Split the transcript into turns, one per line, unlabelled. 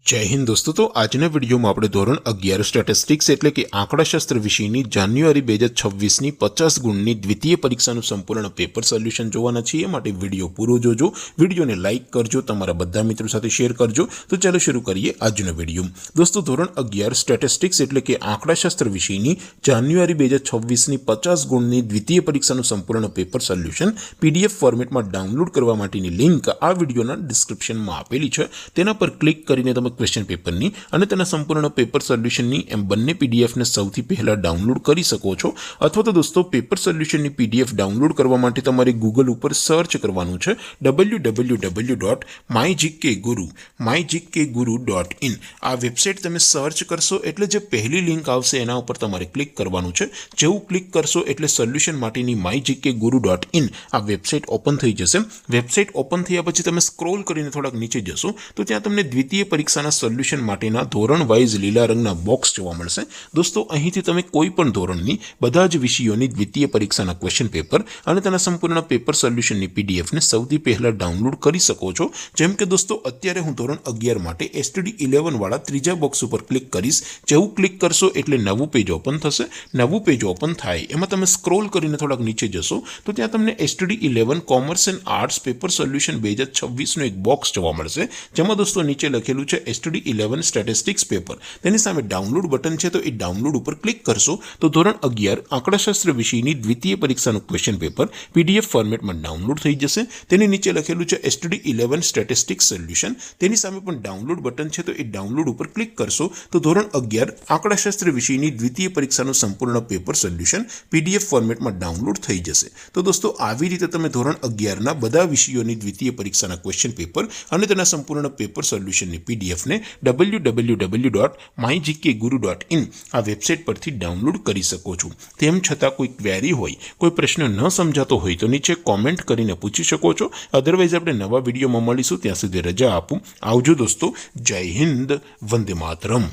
जय हिंद दोस्तों। तो આજના વિડીયોમાં આપણે ધોરણ 11 સ્ટેટિસ્ટિક્સ એટલે કે આંકડાશાસ્ત્ર વિષયની જાન્યુઆરી 2026ની 50 ગુણની દ્વિતીય પરીક્ષાનું સંપૂર્ણ પેપર સોલ્યુશન જોવાના છીએ। માટે વિડીયો પૂરો જોજો, વિડીયોને લાઇક કરજો, તમારા બધા મિત્રો સાથે શેર કરજો। તો ચાલો શરૂ કરીએ આજનો વિડીયો। દોસ્તો ધોરણ 11 સ્ટેટિસ્ટિક્સ એટલે કે આંકડાશાસ્ત્ર વિષયની જાન્યુઆરી 2026ની 50 ગુણની દ્વિતીય પરીક્ષાનું સંપૂર્ણ પેપર સોલ્યુશન PDF ફોર્મેટમાં ડાઉનલોડ કરવા માટેની લિંક આ વિડીયોના ડિસ્ક્રિપ્શનમાં આપેલી છે। તેના પર ક્લિક કરીને તમે क्वेश्चन पेपर नी અને તેના સંપૂર્ણ પેપર સોલ્યુશન ની એમ બંને પીડીએફ ને સૌથી પહેલા ડાઉનલોડ કરી શકો છો। અથવા તો દોસ્તો પેપર સોલ્યુશન ની પીડીએફ ડાઉનલોડ કરવા માટે તમારે ગૂગલ ઉપર સર્ચ કરવાનું છે www.mygkguru.in। આ વેબસાઇટ તમે સર્ચ કરશો એટલે જે પહેલી લિંક આવશે એના ઉપર તમારે ક્લિક કરવાનું છે। જેવું ક્લિક કરશો એટલે સોલ્યુશન માટેની mygkguru.in આ વેબસાઇટ ઓપન થઈ જશે। વેબસાઇટ ઓપન થયા પછી તમે સ્ક્રોલ કરીને થોડાક નીચે જશો તો ત્યાં તમને દ્વિતીય પરીક્ષા સોલ્યુશન માટેના ધોરણ વાઇઝ લીલા રંગના બોક્સ જોવા મળશે। દોસ્તો અહીંથી તમે કોઈ પણ ધોરણની બધા જ વિષયોની દ્વિતીય પરીક્ષાના ક્વેશ્ચન પેપર અને તેના સંપૂર્ણ પેપર સોલ્યુશનની પીડીએફ ને સૌથી પહેલા ડાઉનલોડ કરી શકો છો। જેમ કે દોસ્તો અત્યારે હું ધોરણ 11 માટે STD 11 વાળા ત્રીજા બોક્સ ઉપર ક્લિક કરીશ। જેવું ક્લિક કરશો એટલે નવું પેજ ઓપન થશે। નવું પેજ ઓપન થાય એમાં તમે સ્ક્રોલ કરીને થોડાક નીચે જશો તો ત્યાં તમને STD 11 commerce and arts paper solution 2026 નું એક બોક્સ જોવા મળશે। જેમાં દોસ્તો નીચે લખેલું છે STD 11 સ્ટેટિસ્ટિક્સ પેપર। તેની સામે ડાઉનલોડ બટન છે તો એ ડાઉનલોડ ઉપર ક્લિક કરશો તો ધોરણ 11 આંકડાશાસ્ત્ર વિષયની દ્વિતીય પરીક્ષાનું ક્વેશ્ચન પેપર PDF ફોર્મેટમાં ડાઉનલોડ થઈ જશે। તેની નીચે લખેલું છે STD 11 સ્ટેટિસ્ટિક્સ સોલ્યુશન। તેની સામે પણ ડાઉનલોડ બટન છે તો એ ડાઉનલોડ ઉપર ક્લિક કરશો તો ધોરણ 11 આંકડાશાસ્ત્ર વિષયની દ્વિતીય પરીક્ષાનું સંપૂર્ણ પેપર સોલ્યુશન PDF ફોર્મેટમાં ડાઉનલોડ થઈ જશે। તો દોસ્તો આવી રીતે તમે ધોરણ 11 ના બધા વિષયોની દ્વિતીય પરીક્ષાના ક્વેશ્ચન પેપર અને તેના સંપૂર્ણ પેપર સોલ્યુશનની PDF ને www.mygkguru.in આ વેબસાઇટ પરથી ડાઉનલોડ કરી શકો છો। તેમ છતાં કોઈ ક્વેરી હોય, કોઈ પ્રશ્ન ન સમજાતો હોય તો નીચે કોમેન્ટ કરીને પૂછી શકો છો। અધરવાઇઝ આપણે નવા વિડીયોમાં મળીશું, ત્યાં સુધી રજા આપું। આવજો દોસ્તો। જય હિન્દ, વંદે માતરમ।